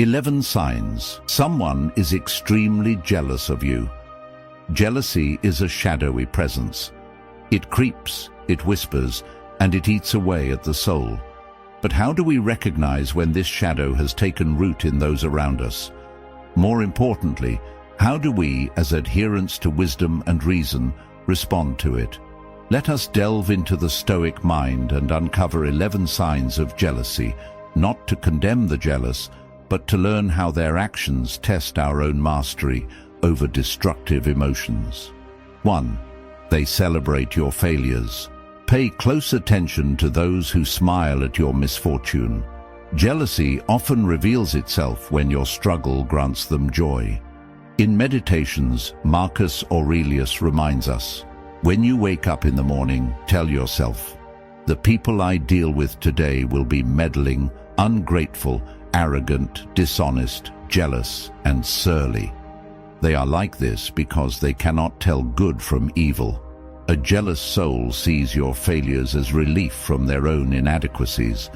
11 signs someone is extremely jealous of you. Jealousy is a shadowy presence. It creeps, it whispers, and it eats away at the soul. But how do we recognize when this shadow has taken root in those around us? More importantly, how do we, as adherents to wisdom and reason, respond to it? Let us delve into the Stoic mind and uncover 11 signs of jealousy, not to condemn the jealous, but to learn how their actions test our own mastery over destructive emotions. 1. They celebrate your failures. Pay close attention to those who smile at your misfortune. Jealousy often reveals itself when your struggle grants them joy. In Meditations, Marcus Aurelius reminds us, when you wake up in the morning, tell yourself, the people I deal with today will be meddling, ungrateful, arrogant, dishonest, jealous, and surly. They are like this because they cannot tell good from evil. A jealous soul sees your failures as relief from their own inadequacies,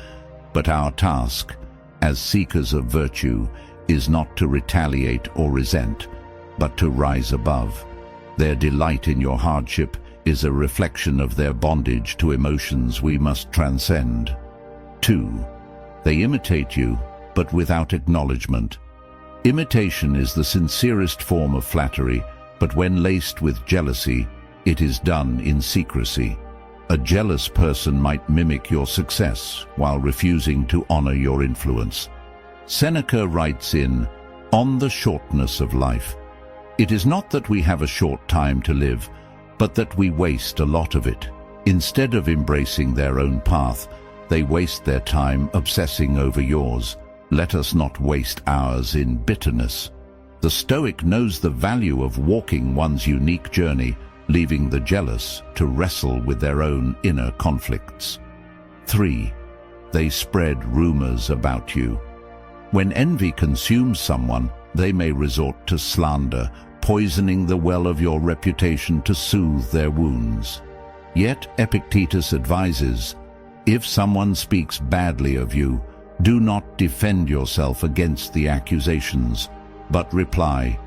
but our task, as seekers of virtue, is not to retaliate or resent, but to rise above. Their delight in your hardship is a reflection of their bondage to emotions we must transcend. 2. They imitate you, but without acknowledgement. Imitation is the sincerest form of flattery, but when laced with jealousy, it is done in secrecy. A jealous person might mimic your success while refusing to honor your influence. Seneca writes in On the Shortness of Life, it is not that we have a short time to live, but that we waste a lot of it. Instead of embracing their own path, they waste their time obsessing over yours. Let us not waste ours in bitterness. The Stoic knows the value of walking one's unique journey, leaving the jealous to wrestle with their own inner conflicts. 3. They spread rumors about you. When envy consumes someone, they may resort to slander, poisoning the well of your reputation to soothe their wounds. Yet Epictetus advises, if someone speaks badly of you, do not defend yourself against the accusations, but reply,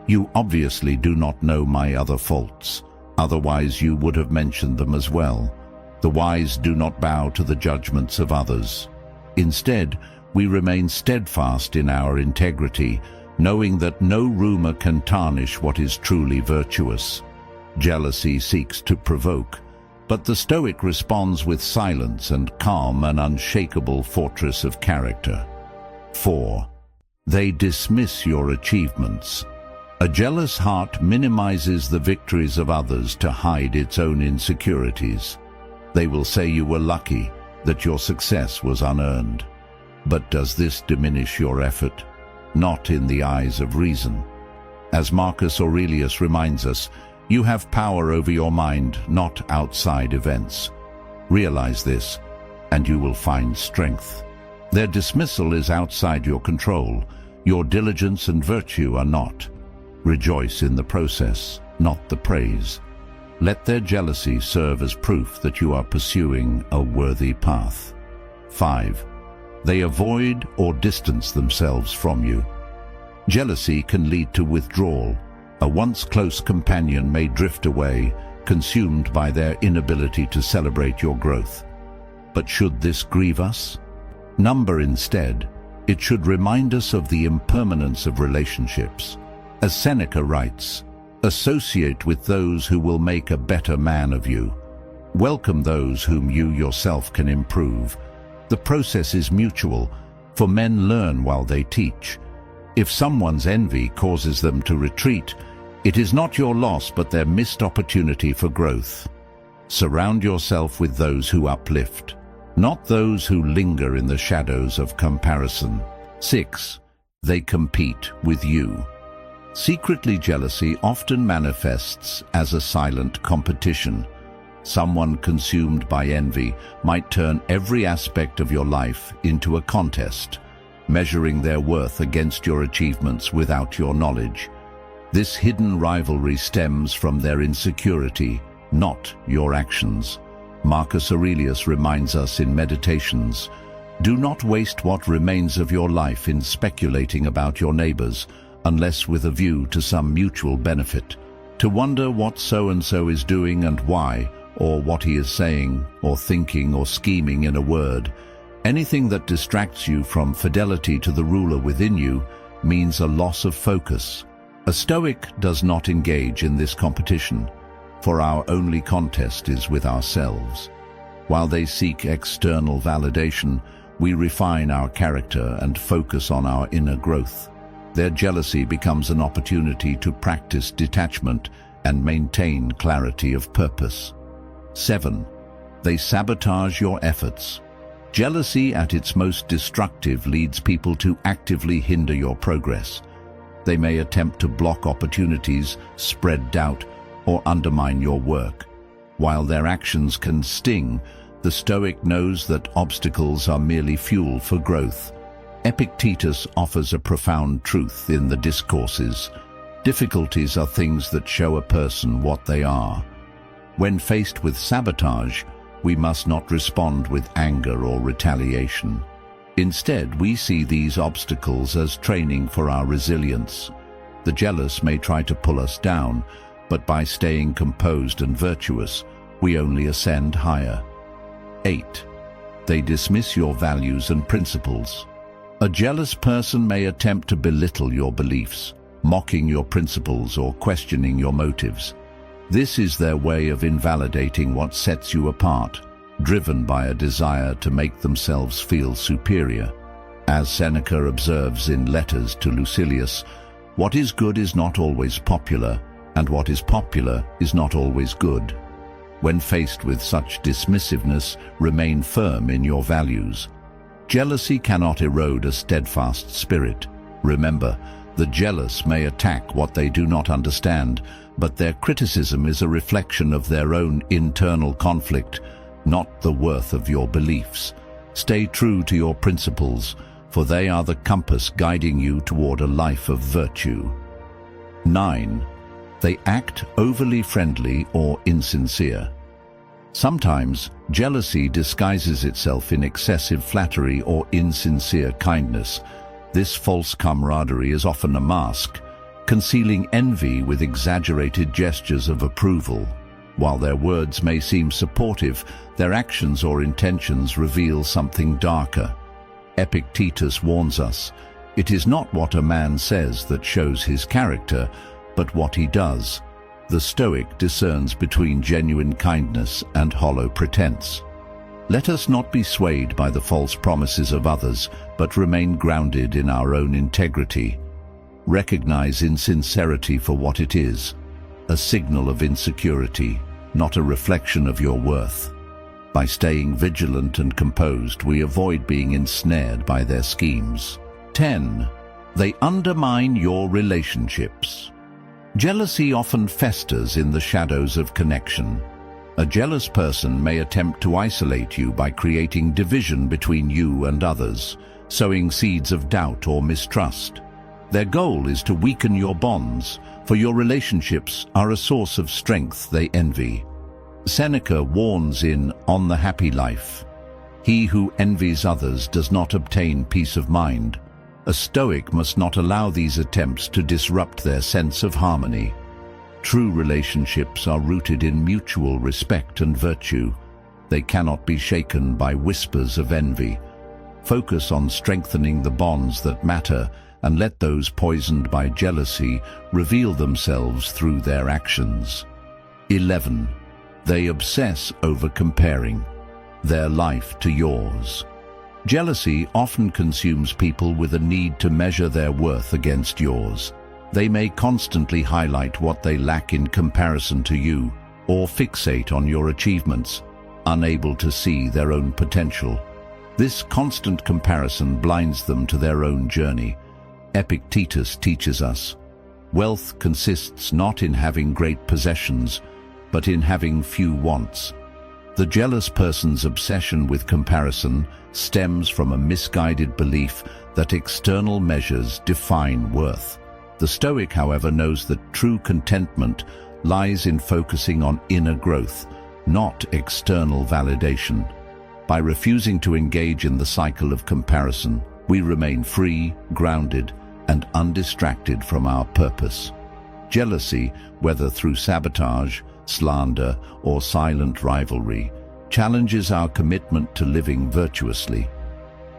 you obviously do not know my other faults, otherwise you would have mentioned them as well. The wise do not bow to the judgments of others. Instead, we remain steadfast in our integrity, knowing that no rumor can tarnish what is truly virtuous. Jealousy seeks to provoke, but the Stoic responds with silence and calm, an unshakable fortress of character. 4. They dismiss your achievements. A jealous heart minimizes the victories of others to hide its own insecurities. They will say you were lucky, that your success was unearned. But does this diminish your effort? Not in the eyes of reason. As Marcus Aurelius reminds us, you have power over your mind, not outside events. Realize this, and you will find strength. Their dismissal is outside your control. Your diligence and virtue are not. Rejoice in the process, not the praise. Let their jealousy serve as proof that you are pursuing a worthy path. 5. They avoid or distance themselves from you. Jealousy can lead to withdrawal. A once close companion may drift away, consumed by their inability to celebrate your growth. But should this grieve us? Number instead, it should remind us of the impermanence of relationships. As Seneca writes, associate with those who will make a better man of you. Welcome those whom you yourself can improve. The process is mutual, for men learn while they teach. If someone's envy causes them to retreat, it is not your loss but their missed opportunity for growth. Surround yourself with those who uplift, not those who linger in the shadows of comparison. 6. They compete with you. Secretly, jealousy often manifests as a silent competition. Someone consumed by envy might turn every aspect of your life into a contest, measuring their worth against your achievements without your knowledge. This hidden rivalry stems from their insecurity, not your actions. Marcus Aurelius reminds us in Meditations, Do not waste what remains of your life in speculating about your neighbors, unless with a view to some mutual benefit. To wonder what so-and-so is doing and why, or what he is saying, or thinking, or scheming in a word. Anything that distracts you from fidelity to the ruler within you means a loss of focus. A Stoic does not engage in this competition, for our only contest is with ourselves. While they seek external validation, we refine our character and focus on our inner growth. Their jealousy becomes an opportunity to practice detachment and maintain clarity of purpose. 7. They sabotage your efforts. Jealousy at its most destructive leads people to actively hinder your progress. They may attempt to block opportunities, spread doubt, or undermine your work. While their actions can sting, the Stoic knows that obstacles are merely fuel for growth. Epictetus offers a profound truth in the Discourses. Difficulties are things that show a person what they are. When faced with sabotage, we must not respond with anger or retaliation. Instead, we see these obstacles as training for our resilience. The jealous may try to pull us down, but by staying composed and virtuous, we only ascend higher. 8. They dismiss your values and principles. A jealous person may attempt to belittle your beliefs, mocking your principles or questioning your motives. This is their way of invalidating what sets you apart, driven by a desire to make themselves feel superior. As Seneca observes in Letters to Lucilius, what is good is not always popular, and what is popular is not always good. When faced with such dismissiveness, remain firm in your values. Jealousy cannot erode a steadfast spirit. Remember, the jealous may attack what they do not understand, but their criticism is a reflection of their own internal conflict, not the worth of your beliefs. Stay true to your principles, for they are the compass guiding you toward a life of virtue. 9. They act overly friendly or insincere. Sometimes, jealousy disguises itself in excessive flattery or insincere kindness. This false camaraderie is often a mask, concealing envy with exaggerated gestures of approval. While their words may seem supportive, their actions or intentions reveal something darker. Epictetus warns us, "It is not what a man says that shows his character, but what he does." The Stoic discerns between genuine kindness and hollow pretense. Let us not be swayed by the false promises of others, but remain grounded in our own integrity. Recognize insincerity for what it is, a signal of insecurity, not a reflection of your worth. By staying vigilant and composed, we avoid being ensnared by their schemes. 10. They undermine your relationships. Jealousy often festers in the shadows of connection. A jealous person may attempt to isolate you by creating division between you and others, sowing seeds of doubt or mistrust. Their goal is to weaken your bonds, for your relationships are a source of strength they envy. Seneca warns in On the Happy Life, "He who envies others does not obtain peace of mind." A Stoic must not allow these attempts to disrupt their sense of harmony. True relationships are rooted in mutual respect and virtue. They cannot be shaken by whispers of envy. Focus on strengthening the bonds that matter, and let those poisoned by jealousy reveal themselves through their actions. 11. They obsess over comparing their life to yours. Jealousy often consumes people with a need to measure their worth against yours. They may constantly highlight what they lack in comparison to you, or fixate on your achievements, unable to see their own potential. This constant comparison blinds them to their own journey. Epictetus teaches us, "Wealth consists not in having great possessions, but in having few wants." The jealous person's obsession with comparison stems from a misguided belief that external measures define worth. The Stoic, however, knows that true contentment lies in focusing on inner growth, not external validation. By refusing to engage in the cycle of comparison, we remain free, grounded, and undistracted from our purpose. Jealousy, whether through sabotage, slander, or silent rivalry, challenges our commitment to living virtuously.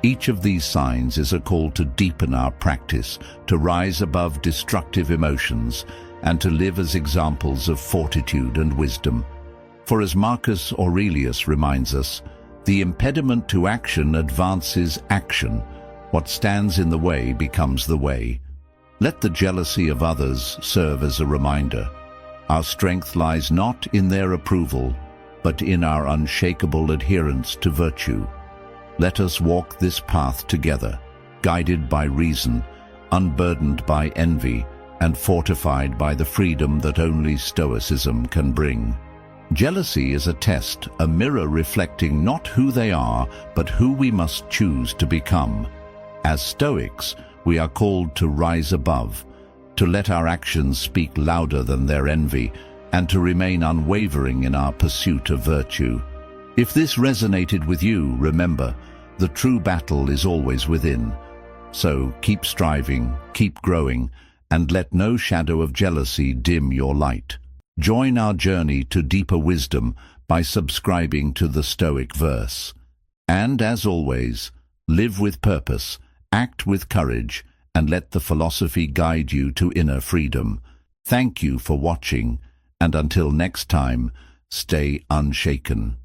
Each of these signs is a call to deepen our practice, to rise above destructive emotions, and to live as examples of fortitude and wisdom. For as Marcus Aurelius reminds us, the impediment to action advances action. What stands in the way becomes the way. Let the jealousy of others serve as a reminder. Our strength lies not in their approval, but in our unshakable adherence to virtue. Let us walk this path together, guided by reason, unburdened by envy, and fortified by the freedom that only Stoicism can bring. Jealousy is a test, a mirror reflecting not who they are, but who we must choose to become. As Stoics, we are called to rise above, to let our actions speak louder than their envy, and to remain unwavering in our pursuit of virtue. If this resonated with you, remember, the true battle is always within. So keep striving, keep growing, and let no shadow of jealousy dim your light. Join our journey to deeper wisdom by subscribing to the Stoic verse. And as always, live with purpose, act with courage, and let the philosophy guide you to inner freedom. Thank you for watching, and until next time, stay unshaken.